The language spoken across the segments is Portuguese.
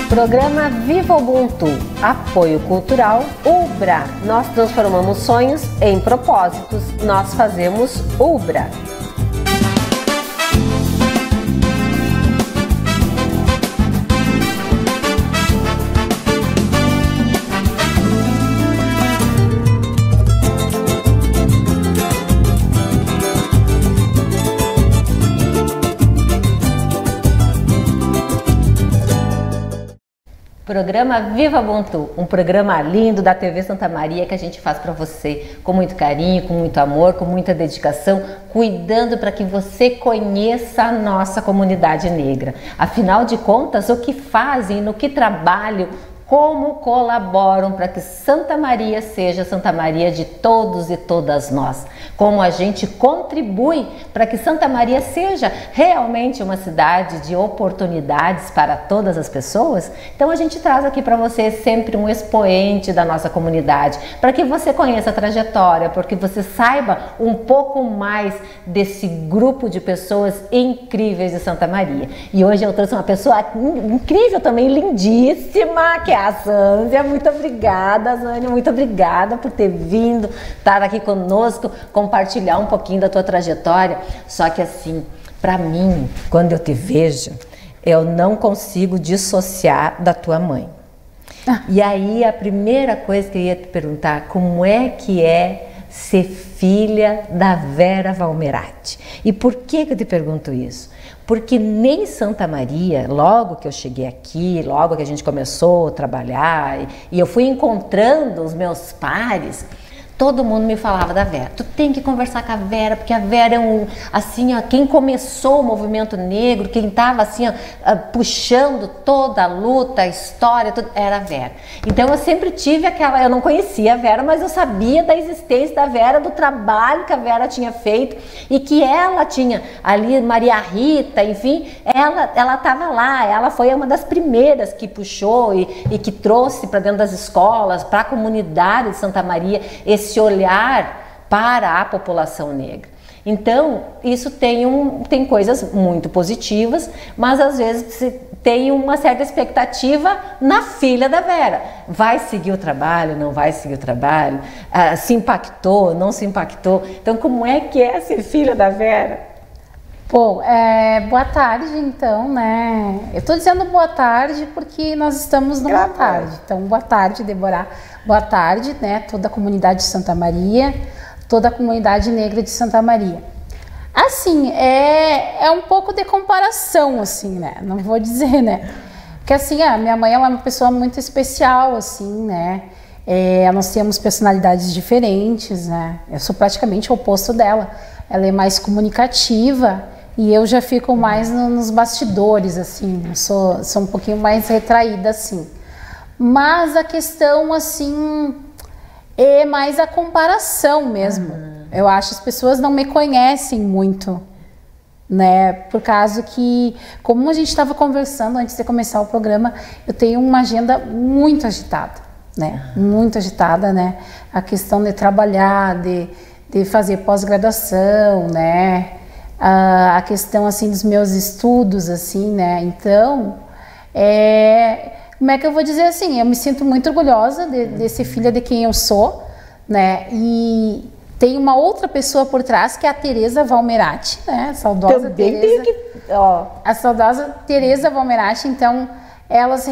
Programa Viva Ubuntu, apoio cultural Ubra. Nós transformamos sonhos em propósitos. Nós fazemos Ubra. Programa Viva Ubuntu, um programa lindo da TV Santa Maria que a gente faz para você com muito carinho, com muito amor, com muita dedicação, cuidando para que você conheça a nossa comunidade negra. Afinal de contas, o que fazem, no que trabalham, como colaboram para que Santa Maria seja Santa Maria de todos e todas nós. Como a gente contribui para que Santa Maria seja realmente uma cidade de oportunidades para todas as pessoas. Então a gente traz aqui para você sempre um expoente da nossa comunidade, para que você conheça a trajetória, porque você saiba um pouco mais desse grupo de pessoas incríveis de Santa Maria. E hoje eu trouxe uma pessoa incrível também, lindíssima, que é a Zânia. Muito obrigada, Zânia, muito obrigada por ter vindo, estar aqui conosco, compartilhar um pouquinho da tua trajetória. Só que assim, para mim, quando eu te vejo, eu não consigo dissociar da tua mãe. E aí a primeira coisa que eu ia te perguntar, como é que é ser filha da Vera Valmerati? E por que eu te pergunto isso? Porque nem Santa Maria, logo que eu cheguei aqui, logo que a gente começou a trabalhar e eu fui encontrando os meus pares, todo mundo me falava da Vera. Tu tem que conversar com a Vera, porque a Vera é assim, ó, quem começou o movimento negro, quem estava assim, ó, puxando toda a luta, a história, tudo, era a Vera. Então eu sempre tive aquela, eu não conhecia a Vera, mas eu sabia da existência da Vera, do trabalho que a Vera tinha feito e que ela tinha ali, Maria Rita, enfim, ela estava lá, ela foi uma das primeiras que puxou e que trouxe para dentro das escolas, para a comunidade de Santa Maria, esse olhar para a população negra. Então, isso tem coisas muito positivas, mas às vezes tem uma certa expectativa na filha da Vera. Vai seguir o trabalho, não vai seguir o trabalho? Se impactou, não se impactou? Então, como é que é ser filha da Vera? Bom, boa tarde então, né? Eu tô dizendo boa tarde porque nós estamos numa tarde. Então, boa tarde, Débora. Boa tarde, né? Toda a comunidade de Santa Maria, toda a comunidade negra de Santa Maria. Assim, é um pouco de comparação, assim, né? Não vou dizer, né? Porque assim, a minha mãe é uma pessoa muito especial, assim, né? Nós temos personalidades diferentes, né? Eu sou praticamente o oposto dela. Ela é mais comunicativa e eu já fico mais nos bastidores, assim, sou um pouquinho mais retraída, assim. Mas a questão, assim, é mais a comparação mesmo. Eu acho que as pessoas não me conhecem muito, né? Por causa que, como a gente estava conversando antes de começar o programa, eu tenho uma agenda muito agitada, né? Muito agitada, né? A questão de trabalhar, de fazer pós-graduação, né? A questão, assim, dos meus estudos, assim, né? Então, como é que eu vou dizer assim? Eu me sinto muito orgulhosa de ser filha de quem eu sou, né? E tem uma outra pessoa por trás, que é a Teresa Valmerati, né? A saudosa Teresa. A saudosa Teresa Valmerati. Então, elas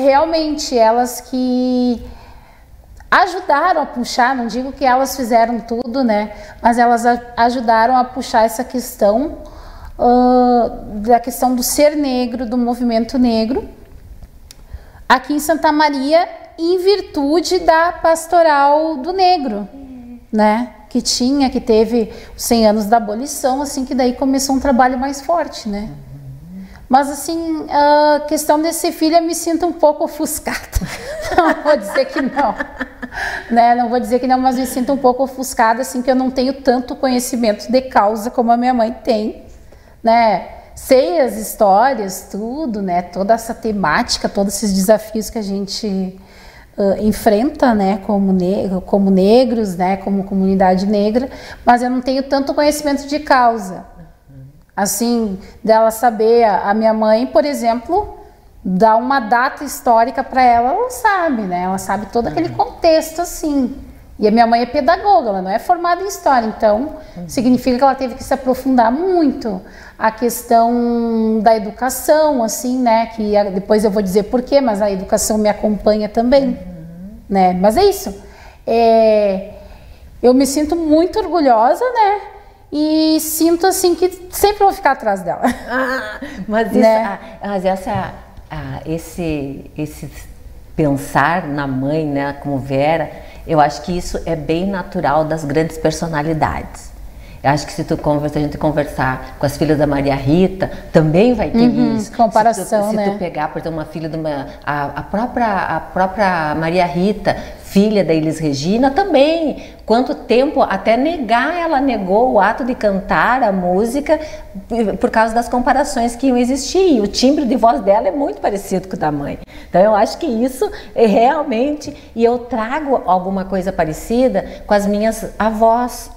que ajudaram a puxar, não digo que elas fizeram tudo, né? Mas elas ajudaram a puxar essa questão da questão do ser negro, do movimento negro, aqui em Santa Maria, em virtude da pastoral do negro, né? Que teve os 100 anos da abolição, assim, que daí começou um trabalho mais forte, né? Mas assim, a questão de ser filha, me sinto um pouco ofuscada. Não vou dizer que não, né? Não vou dizer que não, mas me sinto um pouco ofuscada, assim, que eu não tenho tanto conhecimento de causa como a minha mãe tem, né? Sei as histórias, tudo, né? Toda essa temática, todos esses desafios que a gente enfrenta, né? Como negros, né? Como comunidade negra, mas eu não tenho tanto conhecimento de causa. Assim, dela saber, a minha mãe, por exemplo, dá uma data histórica para ela, ela sabe, né? Ela sabe todo aquele contexto assim. E a minha mãe é pedagoga, ela não é formada em história, então significa que ela teve que se aprofundar muito a questão da educação, assim, né? Que depois eu vou dizer por quê, mas a educação me acompanha também, né? Mas é isso. Eu me sinto muito orgulhosa, né? E sinto assim que sempre vou ficar atrás dela. Mas isso, né? Esse pensar na mãe, né, como Vera, eu acho que isso é bem natural das grandes personalidades. Eu acho que se a gente conversar com as filhas da Maria Rita, também vai ter isso. Comparação, se tu pegar, por exemplo, uma filha de a própria Maria Rita, filha da Elis Regina, também. Quanto tempo até ela negou o ato de cantar a música por causa das comparações que iam existir. E o timbre de voz dela é muito parecido com o da mãe. Então eu acho que isso é realmente... E eu trago alguma coisa parecida com as minhas avós,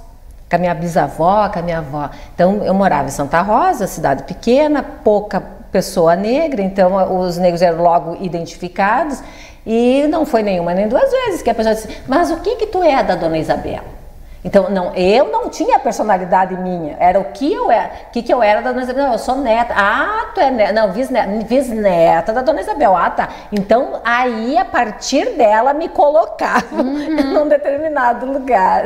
com a minha bisavó, com a minha avó. Então eu morava em Santa Rosa, cidade pequena, pouca pessoa negra, então os negros eram logo identificados. E não foi nenhuma nem duas vezes que a pessoa disse, mas o que tu é da Dona Isabel? Então, não, eu não tinha personalidade minha, era o que eu era. O que eu era da Dona Isabel? Não, eu sou neta. Ah, tu é neta. Não, bisneta da Dona Isabel. Ah, tá. Então, aí, a partir dela, me colocavam num determinado lugar.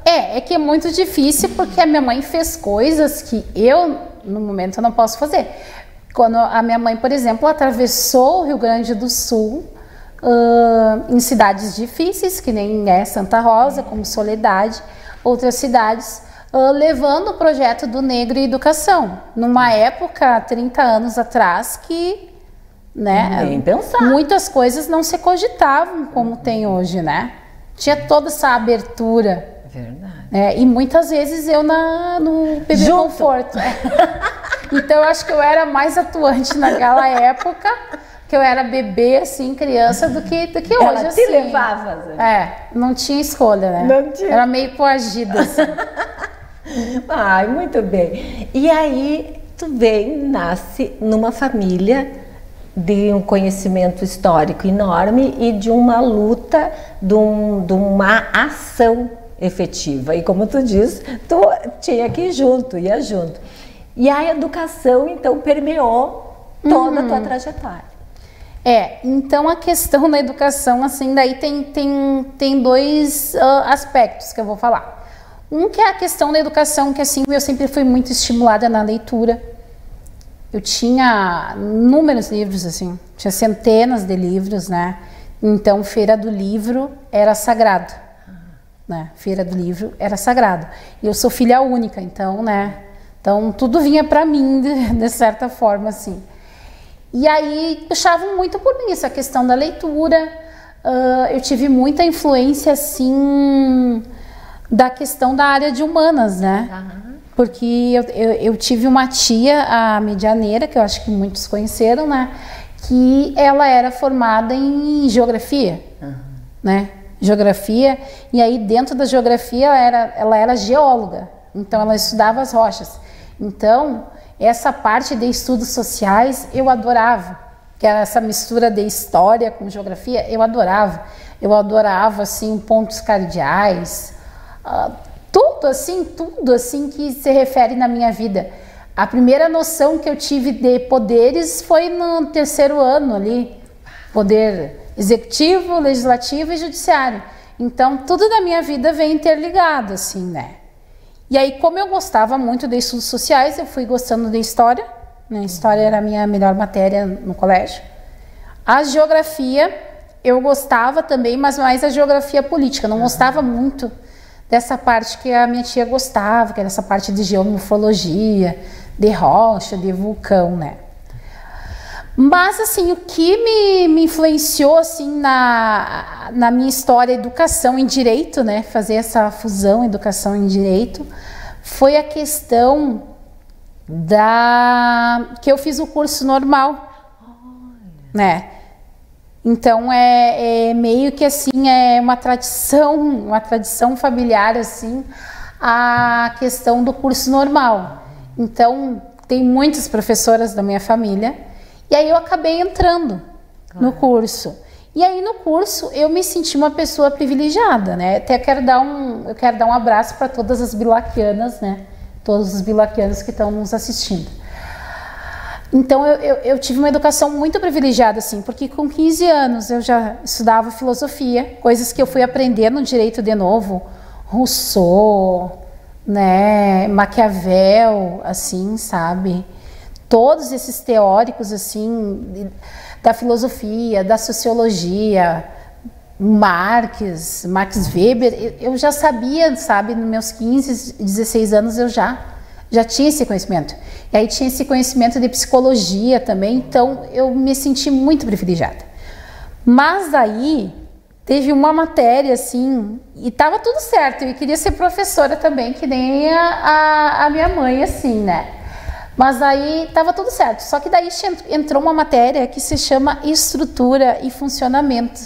É que é muito difícil, porque a minha mãe fez coisas que eu, no momento, eu não posso fazer. Quando a minha mãe, por exemplo, atravessou o Rio Grande do Sul, em cidades difíceis, que nem Santa Rosa, como Soledade, outras cidades, levando o projeto do Negro e Educação, numa época, 30 anos atrás, que, né, nem pensar. Muitas coisas não se cogitavam como tem hoje, né? Tinha toda essa abertura. Verdade. E muitas vezes eu no bebê conforto. Então eu acho que eu era mais atuante naquela época, que eu era bebê, assim, criança, do que hoje, ela assim. te levava, né? Não tinha escolha, né? Não tinha. Era meio coagida, assim. Ai, muito bem. E aí, tu nasce numa família de um conhecimento histórico enorme e de uma luta, de uma ação efetiva. E como tu diz, tu tinha que ir junto, ia junto. E a educação, então, permeou toda a tua trajetória. Então a questão da educação, assim, daí tem dois aspectos que eu vou falar. Um que é a questão da educação, que assim, eu sempre fui muito estimulada na leitura. Eu tinha inúmeros livros, assim, tinha centenas de livros, né? Então, Feira do Livro era sagrado, né? Feira do Livro era sagrado. E eu sou filha única, então, né? Então, tudo vinha para mim, de certa forma, assim. E aí, puxavam muito por mim, essa questão da leitura. Eu tive muita influência, assim, da questão da área de humanas, né? Porque eu tive uma tia, a Medianeira, que eu acho que muitos conheceram, né? Que ela era formada em geografia, né? Geografia, e aí dentro da geografia ela era geóloga, então ela estudava as rochas. Então, essa parte de estudos sociais eu adorava, que era essa mistura de história com geografia, eu adorava. Eu adorava, assim, pontos cardeais, tudo assim que se refere na minha vida. A primeira noção que eu tive de poderes foi no terceiro ano ali, poder executivo, legislativo e judiciário. Então, tudo na minha vida vem interligado, assim, né? E aí, como eu gostava muito de estudos sociais, eu fui gostando de história, né? História era a minha melhor matéria no colégio. A geografia, eu gostava também, mas mais a geografia política. Não gostava muito dessa parte que a minha tia gostava, que era essa parte de geomorfologia, de rocha, de vulcão, né? Mas, assim, o que me influenciou, assim, na minha história, educação em direito, né? Fazer essa fusão, educação em direito, foi a questão que eu fiz o curso normal, né? Então, é meio que, assim, é uma tradição familiar, assim, a questão do curso normal. Então, tem muitas professoras da minha família. E aí eu acabei entrando no curso. E aí no curso eu me senti uma pessoa privilegiada, né? Até eu quero dar um abraço para todas as bilaquianas, né? Todos os bilaquianos que estão nos assistindo. Então eu tive uma educação muito privilegiada, assim, porque com 15 anos eu já estudava filosofia, coisas que eu fui aprender no direito de novo, Rousseau, né, Maquiavel, assim, sabe? Todos esses teóricos, assim, da filosofia, da sociologia, Max Weber, eu já sabia, sabe? Nos meus 15, 16 anos eu já tinha esse conhecimento. E aí tinha esse conhecimento de psicologia também, então eu me senti muito privilegiada. Mas aí teve uma matéria assim, e tava tudo certo, eu queria ser professora também, que nem a minha mãe, assim, né? Mas aí tava tudo certo, só que daí entrou uma matéria que se chama Estrutura e Funcionamento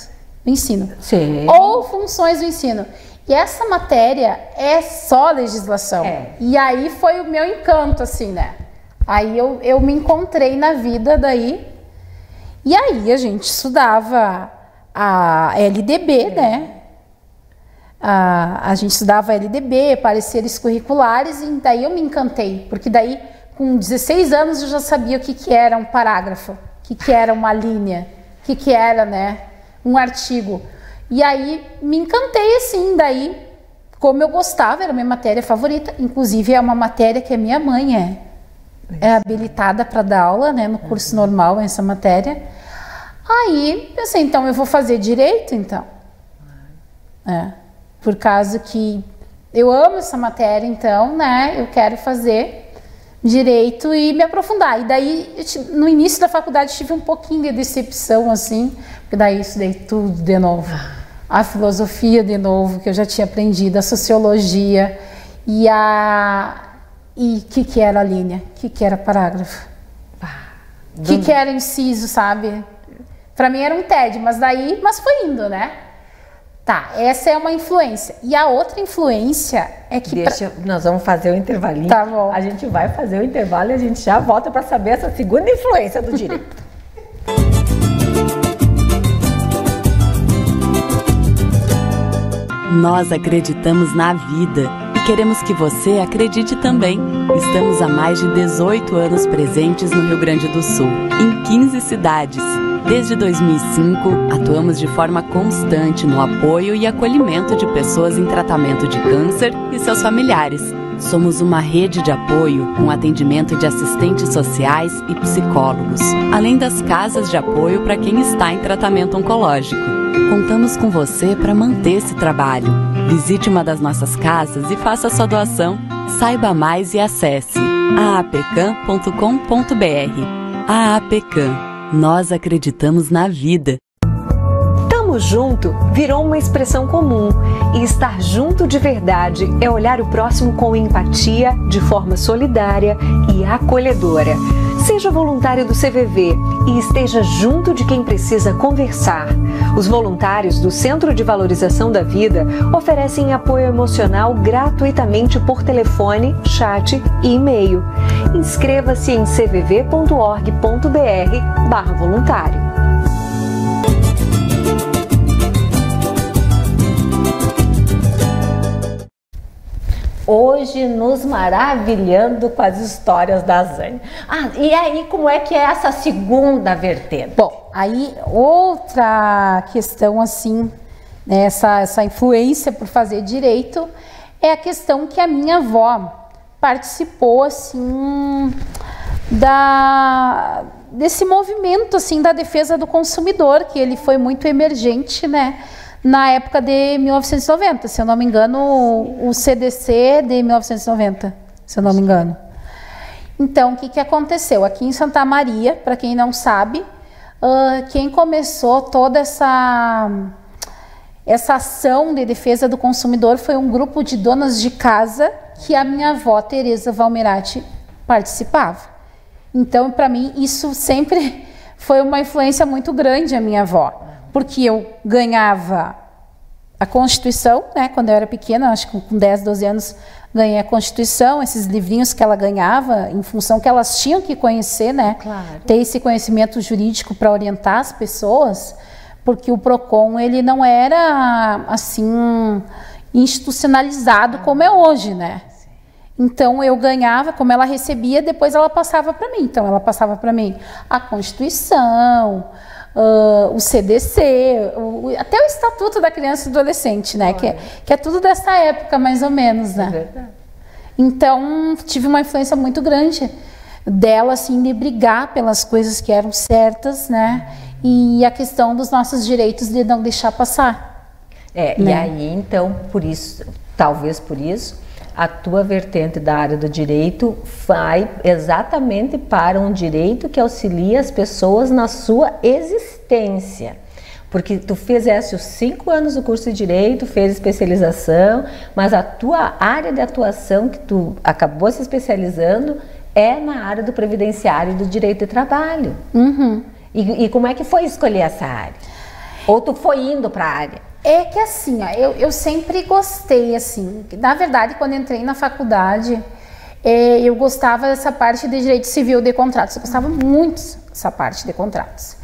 do Ensino. Sim. Ou Funções do Ensino. E essa matéria é só legislação. E aí foi o meu encanto, assim, né? Aí eu me encontrei na vida daí. E aí a gente estudava a LDB, né? A gente estudava LDB, pareceres curriculares, e daí eu me encantei. Porque daí, com 16 anos, eu já sabia o que era um parágrafo, o que era uma linha, o que era, né, um artigo. E aí me encantei assim, daí, como eu gostava, era minha matéria favorita, inclusive é uma matéria que a minha mãe é habilitada para dar aula, né, no curso normal, essa matéria. Aí pensei, então eu vou fazer direito, então. Por causa que eu amo essa matéria, então, né, eu quero fazer direito e me aprofundar. E daí, no início da faculdade, tive um pouquinho de decepção, assim, porque daí eu estudei tudo de novo. A filosofia de novo, que eu já tinha aprendido, a sociologia e o que era a linha, o que era parágrafo, o que era inciso, sabe? Para mim era um tédio, mas foi indo, né? Tá, essa é uma influência. E a outra influência é que... Nós vamos fazer o intervalinho. Tá bom. A gente vai fazer o intervalo e a gente já volta para saber essa segunda influência do direito. Nós acreditamos na vida e queremos que você acredite também. Estamos há mais de 18 anos presentes no Rio Grande do Sul, em 15 cidades. Desde 2005, atuamos de forma constante no apoio e acolhimento de pessoas em tratamento de câncer e seus familiares. Somos uma rede de apoio com atendimento de assistentes sociais e psicólogos, além das casas de apoio para quem está em tratamento oncológico. Contamos com você para manter esse trabalho. Visite uma das nossas casas e faça sua doação. Saiba mais e acesse aapecam.com.br. Aapecam. Nós acreditamos na vida. Tamo junto virou uma expressão comum e estar junto de verdade é olhar o próximo com empatia, de forma solidária e acolhedora. Seja voluntário do CVV e esteja junto de quem precisa conversar. Os voluntários do Centro de Valorização da Vida oferecem apoio emocional gratuitamente por telefone, chat e e-mail. Inscreva-se em cvv.org.br/voluntário. Hoje nos maravilhando com as histórias da Zane. E aí como é que é essa segunda vertente? Bom, aí outra questão assim, né, essa influência por fazer direito é a questão que a minha avó participou assim desse movimento assim da defesa do consumidor, que ele foi muito emergente, né? Na época de 1990, se eu não me engano, o CDC de 1990, se eu não me engano. Então, o que aconteceu? Aqui em Santa Maria, para quem não sabe, quem começou toda essa ação de defesa do consumidor foi um grupo de donas de casa que a minha avó, Teresa Valmerati, participava. Então, para mim, isso sempre foi uma influência muito grande, a minha avó. Porque eu ganhava a Constituição, né? Quando eu era pequena, acho que com 10, 12 anos, ganhei a Constituição, esses livrinhos que ela ganhava, em função que elas tinham que conhecer, né? Claro. Ter esse conhecimento jurídico para orientar as pessoas, porque o PROCON, ele não era, assim, institucionalizado como é hoje, né? Então, eu ganhava, como ela recebia, depois ela passava para mim. Então, ela passava para mim a Constituição, o CDC, até o Estatuto da Criança e do Adolescente, né? Que é tudo dessa época, mais ou menos, né? É verdade. Então, tive uma influência muito grande dela, assim, de brigar pelas coisas que eram certas, né? E a questão dos nossos direitos de não deixar passar. Né? E aí, então, por isso, talvez por isso, a tua vertente da área do direito vai exatamente para um direito que auxilia as pessoas na sua existência. Porque tu fizeste os 5 anos do curso de Direito, fez especialização, mas a tua área de atuação que tu acabou se especializando é na área do previdenciário e do direito de trabalho. Uhum. E como é que foi escolher essa área? Ou tu foi indo para a área? É que assim, ó, eu sempre gostei, assim, na verdade, quando entrei na faculdade, eu gostava dessa parte de direito civil de contratos, eu gostava muito dessa parte de contratos.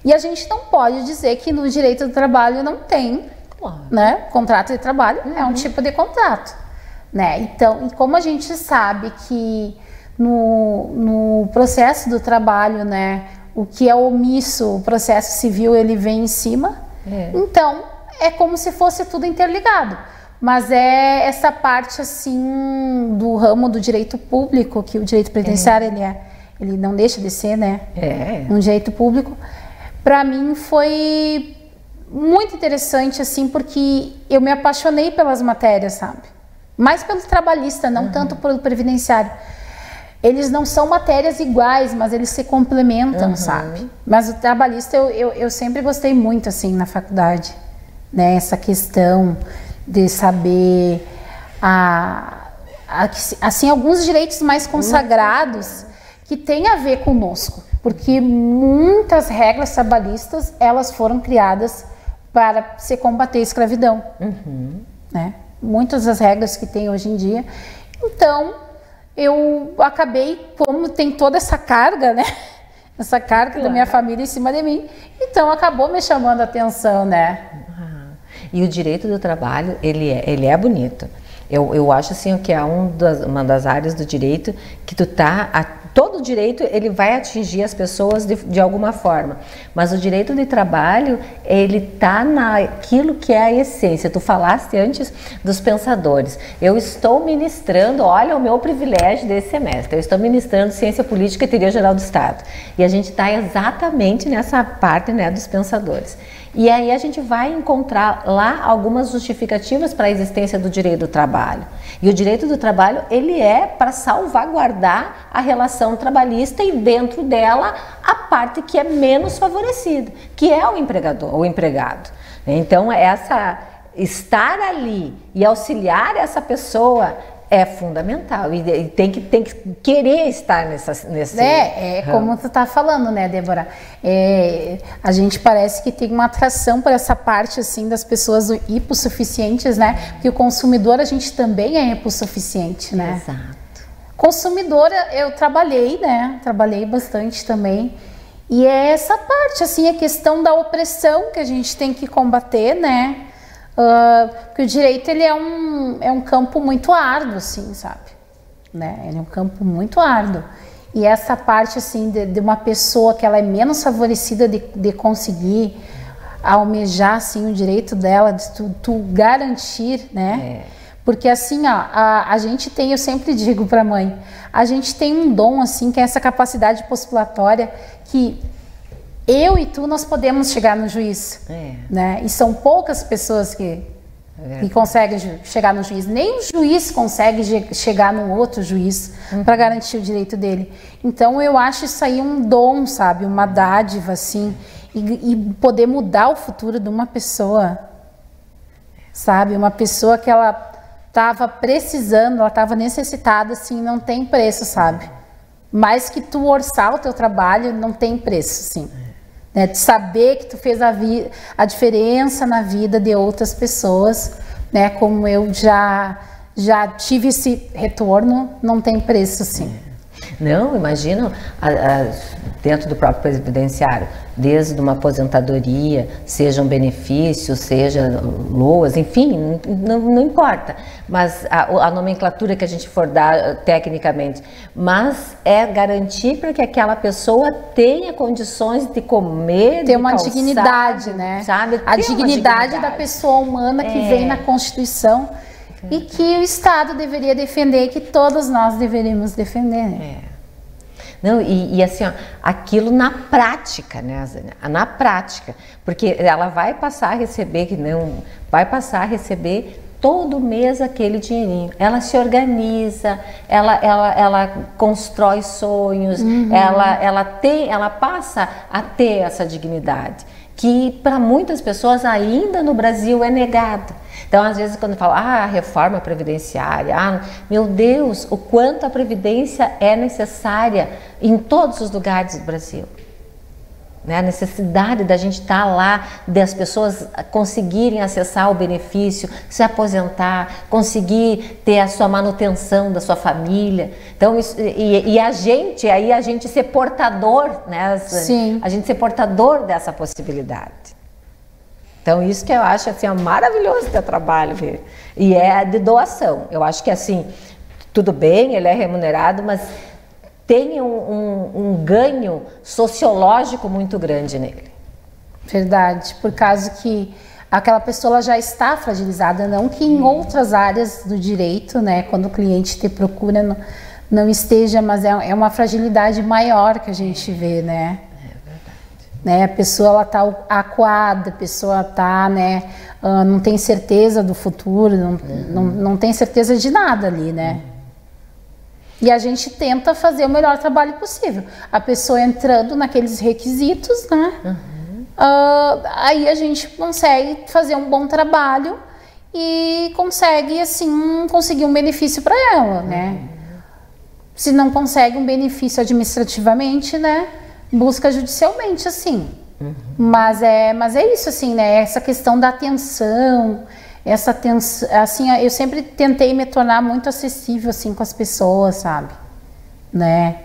E a gente não pode dizer que no direito do trabalho não tem, né, contrato de trabalho é um tipo de contrato, né? Então, e como a gente sabe que no processo do trabalho, né, o que é omisso, o processo civil, ele vem em cima, então é como se fosse tudo interligado, mas é essa parte assim do ramo do direito público, que o direito previdenciário ele não deixa de ser, né? Um direito público. Para mim foi muito interessante, assim, porque eu me apaixonei pelas matérias, sabe? Mais pelo trabalhista, não tanto pelo previdenciário. Eles não são matérias iguais, mas eles se complementam, sabe? Mas o trabalhista eu sempre gostei muito, assim, na faculdade. Né, essa questão de saber assim, alguns direitos mais consagrados que tem a ver conosco, porque muitas regras trabalhistas elas foram criadas para se combater a escravidão, né? Muitas das regras que tem hoje em dia. Então eu acabei, como tem toda essa carga, né? Essa carga da minha família em cima de mim, então acabou me chamando a atenção, né? E o direito do trabalho, ele é bonito. Eu acho assim que é uma das áreas do direito que todo direito ele vai atingir as pessoas de alguma forma, mas o direito de trabalho ele está naquilo que é a essência. Tu falaste antes dos pensadores. Eu estou ministrando, olha o meu privilégio desse semestre, eu estou ministrando Ciência Política e Teoria Geral do Estado, e a gente está exatamente nessa parte, né, dos pensadores. E aí a gente vai encontrar lá algumas justificativas para a existência do direito do trabalho. E o direito do trabalho, ele é para salvaguardar a relação trabalhista e dentro dela a parte que é menos favorecida, que é o empregador, o empregado. Então, estar ali e auxiliar essa pessoa é fundamental e tem que querer estar nesse como tu tá falando, né, Débora? A gente parece que tem uma atração por essa parte, assim, das pessoas hipossuficientes, né? Porque o consumidor, a gente também é hipossuficiente, né? Exato. Consumidora, eu trabalhei, né? Trabalhei bastante também. E é essa parte, assim, a questão da opressão que a gente tem que combater, né? Porque o direito ele é um campo muito árduo, assim, sabe? Né? Ele é um campo muito árduo. E essa parte, assim, de uma pessoa que ela é menos favorecida de conseguir almejar, assim, o direito dela, de tu garantir, né? Porque, assim, ó, a gente tem, eu sempre digo pra mãe, a gente tem um dom, assim, que é essa capacidade postulatória que eu e tu, nós podemos chegar no juiz, né? E são poucas pessoas que conseguem chegar no juiz. Nem o juiz consegue chegar no outro juiz para garantir o direito dele. Então, eu acho isso aí um dom, sabe? Uma dádiva, assim. E poder mudar o futuro de uma pessoa, sabe? Uma pessoa que ela estava precisando, ela estava necessitada, assim, não tem preço, sabe? Mas que tu orçar o teu trabalho não tem preço, assim. né? De saber que tu fez a diferença na vida de outras pessoas, né? Como eu já tive esse retorno, não tem preço, assim. Não, imagina dentro do próprio previdenciário, desde uma aposentadoria, seja um benefício, seja loas, enfim, não importa, mas a nomenclatura que a gente for dar tecnicamente, mas é garantir para que aquela pessoa tenha condições de comer, ter uma dignidade, né? Sabe? A dignidade da pessoa humana que vem na Constituição. E que o Estado deveria defender, que todos nós deveríamos defender, né? Não, e assim, ó, aquilo na prática, né, Zânia? Na prática, porque ela vai passar a receber, vai passar a receber todo mês aquele dinheirinho. Ela se organiza, ela constrói sonhos, ela passa a ter essa dignidade, que para muitas pessoas ainda no Brasil é negada. Então, às vezes, quando fala, a reforma previdenciária, meu Deus, o quanto a previdência é necessária em todos os lugares do Brasil. Né? A necessidade da gente estar lá, das pessoas conseguirem acessar o benefício, se aposentar, conseguir ter a sua manutenção da sua família. Então, a gente ser portador, né? Sim. A gente ser portador dessa possibilidade. Então, isso que eu acho assim, maravilhoso ter trabalho. E é de doação. Eu acho que assim, tudo bem, ele é remunerado, mas tem um ganho sociológico muito grande nele. Verdade, por causa que aquela pessoa já está fragilizada, não que em outras áreas do direito, né, quando o cliente te procura, não esteja, mas é uma fragilidade maior que a gente vê, né? Né, a pessoa ela tá acuada, a pessoa tá, né, não tem certeza do futuro, não tem certeza de nada ali, né? E a gente tenta fazer o melhor trabalho possível. A pessoa entrando naqueles requisitos, né? Aí a gente consegue fazer um bom trabalho e consegue, assim, conseguir um benefício para ela, né? Se não consegue um benefício administrativamente, né? Busca judicialmente, assim. Mas é isso, assim, né? Essa questão da atenção, assim, eu sempre tentei me tornar muito acessível, assim, com as pessoas, sabe? Né?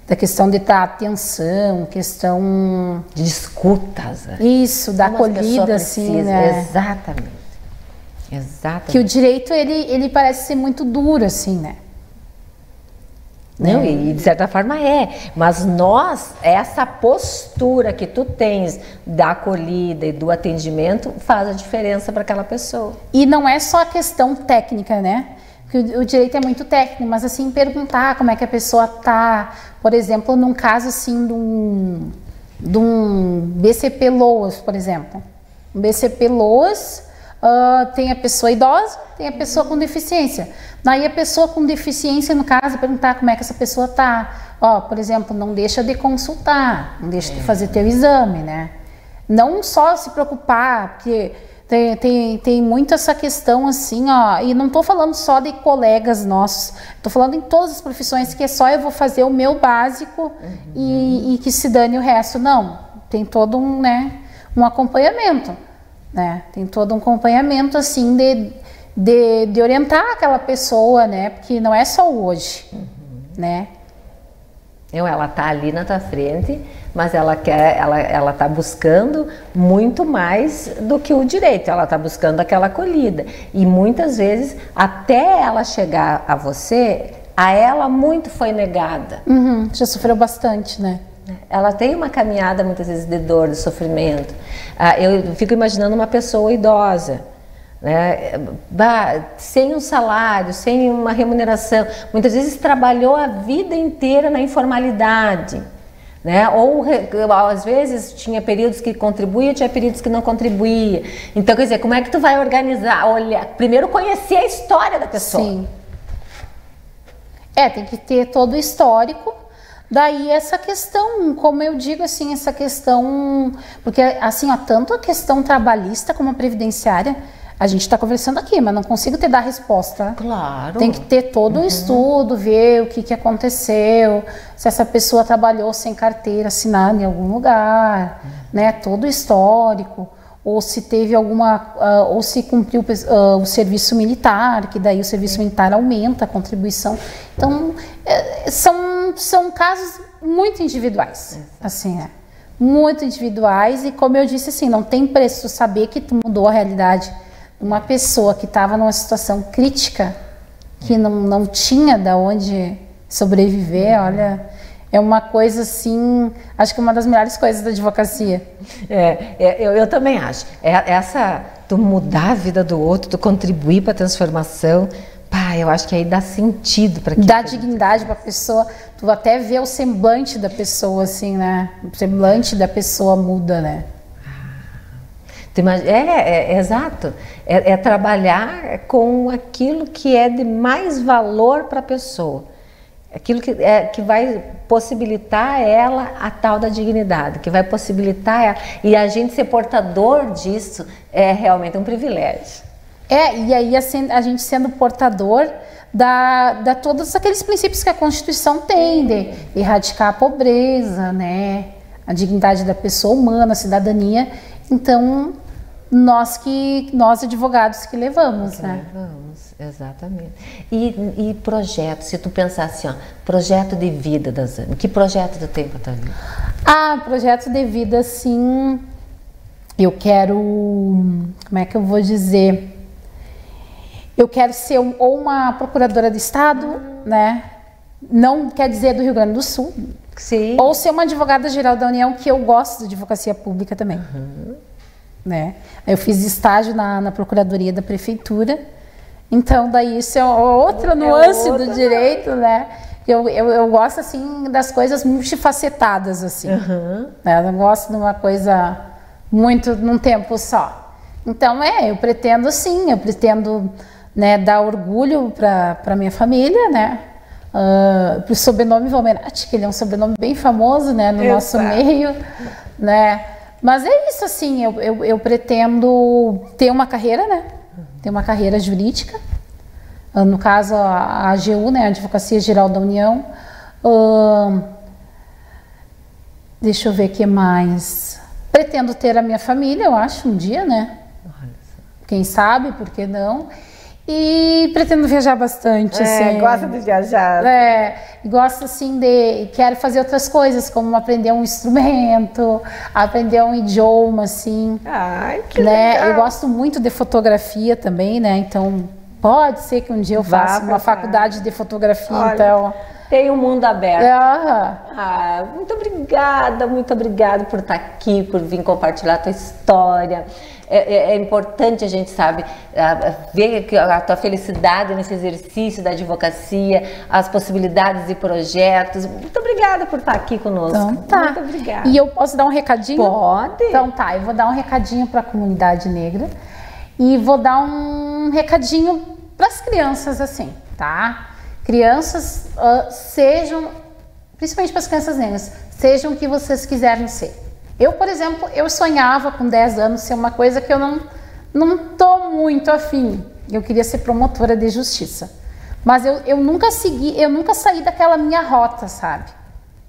Da questão de dar atenção, questão de escutas. Isso, da acolhida, assim, né? Exatamente. Que o direito, ele parece ser muito duro, assim, né? Não, e de certa forma mas essa postura que tu tens da acolhida e do atendimento faz a diferença para aquela pessoa. E não é só a questão técnica, né? Porque o direito é muito técnico, mas assim, perguntar como é que a pessoa tá, por exemplo, num caso assim de um BCP LOAS, por exemplo. Um BCP LOAS, tem a pessoa idosa, tem a pessoa com deficiência. Daí a pessoa com deficiência, no caso, perguntar como é que essa pessoa tá. Por exemplo, não deixa de consultar, não deixa de fazer teu exame, né? Não só se preocupar, porque tem muito essa questão assim, e não tô falando só de colegas nossos, tô falando em todas as profissões que é só eu vou fazer o meu básico e que se dane o resto. Não, tem todo um acompanhamento, né? Tem todo um acompanhamento assim de orientar aquela pessoa, né? Porque não é só hoje, né? Ela tá ali na tua frente, mas ela tá buscando muito mais do que o direito. Ela tá buscando aquela acolhida. E muitas vezes, até ela chegar a você, a ela muito foi negada. Já sofreu bastante, né? Ela tem uma caminhada muitas vezes de dor, de sofrimento. Eu fico imaginando uma pessoa idosa, né? Sem um salário, sem uma remuneração, muitas vezes trabalhou a vida inteira na informalidade, né? Ou às vezes tinha períodos que contribuía, tinha períodos que não contribuía. Então, quer dizer, como é que tu vai organizar? Olha, primeiro conhecer a história da pessoa. Sim. Tem que ter todo o histórico. Daí essa questão, como eu digo assim, essa questão, porque assim, tanto a questão trabalhista como a previdenciária, A gente está conversando aqui, mas não consigo te dar resposta. Claro. Tem que ter todo um estudo, ver o que aconteceu, se essa pessoa trabalhou sem carteira assinada em algum lugar, né? Todo o histórico, ou se teve ou se cumpriu o serviço militar, que daí o serviço militar aumenta a contribuição. Então, são casos muito individuais, assim, muito individuais, e como eu disse, assim, não tem preço saber que tu mudou a realidade. Uma pessoa que estava numa situação crítica, que não tinha de onde sobreviver, olha, é uma coisa assim, acho que é uma das melhores coisas da advocacia. Eu também acho. Tu mudar a vida do outro, tu contribuir para a transformação, eu acho que aí dá sentido para dá dignidade para a pessoa, tu até vê o semblante da pessoa, assim, né? O semblante da pessoa muda, né? Exato. É trabalhar com aquilo que é de mais valor para a pessoa. Aquilo que vai possibilitar ela a tal da dignidade, que vai possibilitar ela. E a gente ser portador disso é realmente um privilégio. E aí a gente sendo portador da todos aqueles princípios que a Constituição tem, de erradicar a pobreza, né? A dignidade da pessoa humana, a cidadania. Então, nós advogados que levamos, né? Levamos, exatamente. E projeto, se tu pensar assim, projeto de vida da Zane, que projeto tu tem para tua vida? Projeto de vida, sim, eu quero, como é que eu vou dizer? Eu quero ser ou uma procuradora do Estado, né? Não quer dizer do Rio Grande do Sul. Sim. Ou ser uma advogada geral da União, que eu gosto de advocacia pública também. Né? Eu fiz estágio na Procuradoria da Prefeitura, então daí isso é outra nuance do direito, né? Eu gosto, assim, das coisas multifacetadas, assim. Né? Eu não gosto de uma coisa muito num tempo só. Então, eu pretendo, sim, né, dar orgulho para minha família, né? Para o sobrenome Valmerati, que ele é um sobrenome bem famoso, né, no nosso meio, né? Mas é isso, assim, eu pretendo ter uma carreira, né? Ter uma carreira jurídica. No caso, a AGU, né? A Advocacia Geral da União. Deixa eu ver o que mais. Pretendo ter a minha família, eu acho, um dia, né? Quem sabe, por que não? E pretendo viajar bastante, assim. Gosta de viajar. Gosto, assim, quero fazer outras coisas, como aprender um instrumento, aprender um idioma, assim. Ai, que legal. Eu gosto muito de fotografia também, né? Então, pode ser que um dia eu faça uma faculdade de fotografia, então... Tem um mundo aberto. Muito obrigada por estar aqui, por vir compartilhar a tua história. É importante a gente, sabe, ver a tua felicidade nesse exercício da advocacia, as possibilidades e projetos. Muito obrigada por estar aqui conosco. Então tá. Muito obrigada. E eu posso dar um recadinho? Pode. Então tá, eu vou dar um recadinho para a comunidade negra e vou dar um recadinho para as crianças, assim, tá? Crianças, sejam, principalmente para as crianças negras, sejam o que vocês quiserem ser. Eu, por exemplo, eu sonhava com 10 anos ser uma coisa que eu não tô muito afim. Eu queria ser promotora de justiça. Mas eu nunca saí daquela minha rota, sabe?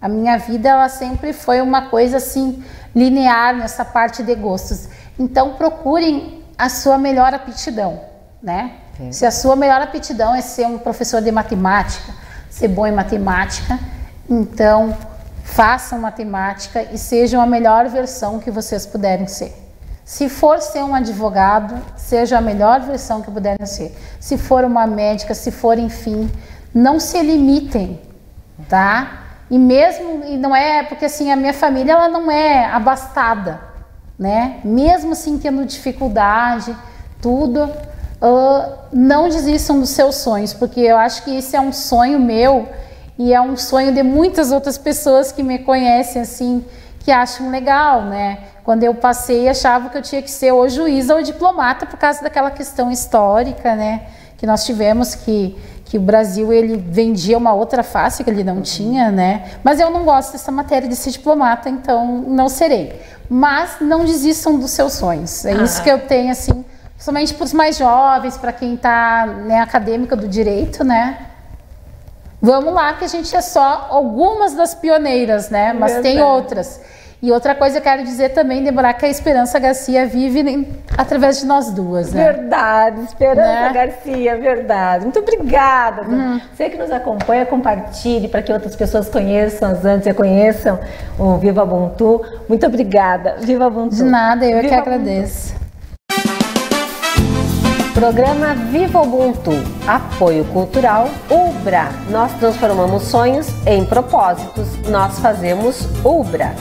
A minha vida, ela sempre foi uma coisa assim, linear nessa parte de gostos. Então, procurem a sua melhor aptidão, né? Se a sua melhor aptidão é ser um professor de matemática, ser bom em matemática, então façam matemática e sejam a melhor versão que vocês puderem ser. Se for ser um advogado, seja a melhor versão que puderem ser. Se for uma médica, se for, enfim, não se limitem, tá? E não é, porque assim, a minha família, ela não é abastada, né? Mesmo assim, tendo dificuldade, tudo... não desistam dos seus sonhos, porque eu acho que esse é um sonho meu e é um sonho de muitas outras pessoas que me conhecem, assim, que acham legal, né? Quando eu passei, achava que eu tinha que ser ou juíza ou diplomata por causa daquela questão histórica, né? Que nós tivemos, que o Brasil, ele vendia uma outra face que ele não tinha, né? Mas eu não gosto dessa matéria de ser diplomata, então não serei. Mas não desistam dos seus sonhos. É isso que eu tenho, assim, somente para os mais jovens, para quem está, né, acadêmica do direito, né? Vamos lá, que a gente é só algumas das pioneiras, né? Mas tem outras. E outra coisa que eu quero dizer também, Débora, que a Esperança Garcia vive através de nós duas, né? Verdade, Esperança Garcia, verdade. Muito obrigada. Você que nos acompanha, compartilhe para que outras pessoas conheçam as Antes e conheçam o Viva Ubuntu. Muito obrigada. Viva Ubuntu. De nada, eu que agradeço. Programa Viva Ubuntu, apoio cultural UBRA. Nós transformamos sonhos em propósitos. Nós fazemos UBRA.